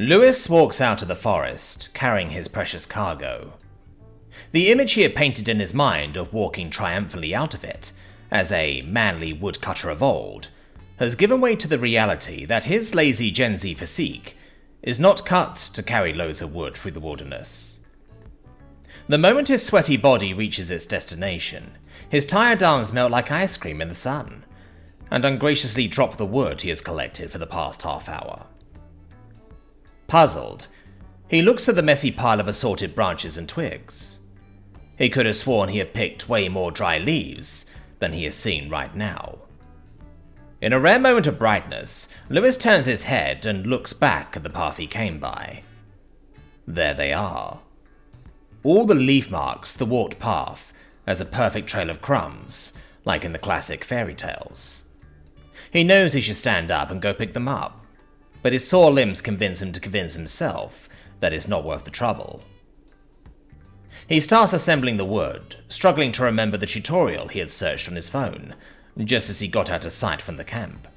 Lewis walks out of the forest, carrying his precious cargo. The image he had painted in his mind of walking triumphantly out of it, as a manly woodcutter of old, has given way to the reality that his lazy Gen Z physique is not cut to carry loads of wood through the wilderness. The moment his sweaty body reaches its destination, his tired arms melt like ice cream in the sun, and ungraciously drop the wood he has collected for the past half hour. Puzzled, he looks at the messy pile of assorted branches and twigs. He could have sworn he had picked way more dry leaves than he has seen right now. In a rare moment of brightness, Lewis turns his head and looks back at the path he came by. There they are. All the leaf marks the walked path as a perfect trail of crumbs, like in the classic fairy tales. He knows he should stand up and go pick them up, but his sore limbs convince him to convince himself that it's not worth the trouble. He starts assembling the wood, struggling to remember the tutorial he had searched on his phone, just as he got out of sight from the camp.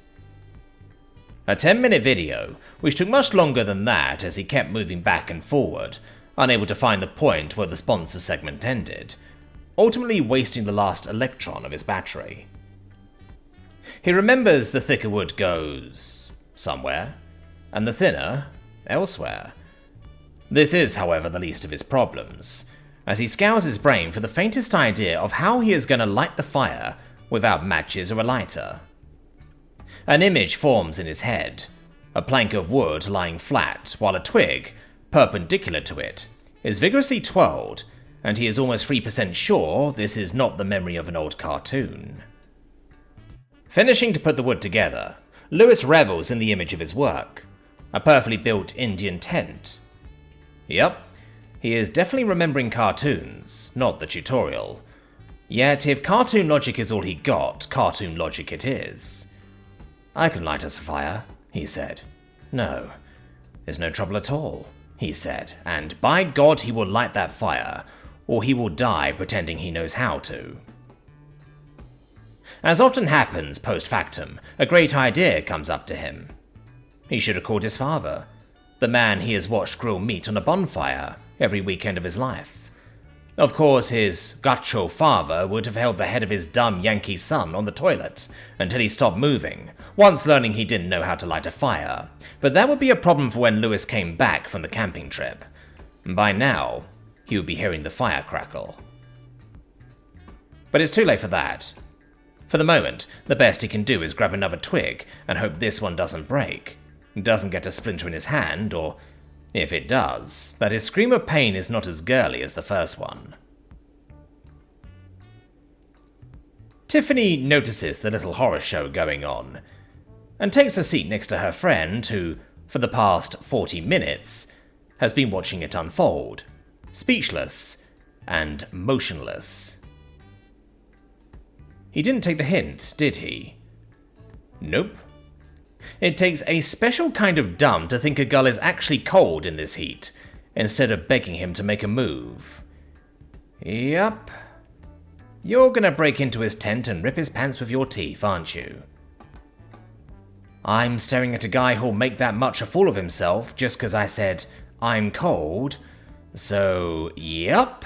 A 10-minute video, which took much longer than that as he kept moving back and forward, unable to find the point where the sponsor segment ended, ultimately wasting the last electron of his battery. He remembers the thicker wood goes somewhere, and the thinner elsewhere. This is, however, the least of his problems, as he scours his brain for the faintest idea of how he is going to light the fire without matches or a lighter. An image forms in his head, a plank of wood lying flat while a twig, perpendicular to it, is vigorously twirled, and he is almost 3% sure this is not the memory of an old cartoon. Finishing to put the wood together, Lewis revels in the image of his work, a perfectly built Indian tent. Yep, he is definitely remembering cartoons, not the tutorial. Yet, if cartoon logic is all he got, cartoon logic it is. "I can light us a fire," he said. "No, there's no trouble at all," he said, and by God he will light that fire, or he will die pretending he knows how to. As often happens post factum, a great idea comes up to him. He should have called his father, the man he has watched grill meat on a bonfire every weekend of his life. Of course, his guttural father would have held the head of his dumb Yankee son on the toilet until he stopped moving, once learning he didn't know how to light a fire, but that would be a problem for when Lewis came back from the camping trip. By now, he would be hearing the fire crackle. But it's too late for that. For the moment, the best he can do is grab another twig and hope this one doesn't break, doesn't get a splinter in his hand, or if it does, that his scream of pain is not as girly as the first one. Tiffany notices the little horror show going on, and takes a seat next to her friend who, for the past 40 minutes, has been watching it unfold, speechless and motionless. He didn't take the hint, did he? Nope. It takes a special kind of dumb to think a girl is actually cold in this heat, instead of begging him to make a move. Yup. You're gonna break into his tent and rip his pants with your teeth, aren't you? I'm staring at a guy who'll make that much a fool of himself just 'cause I said, "I'm cold." So, yup.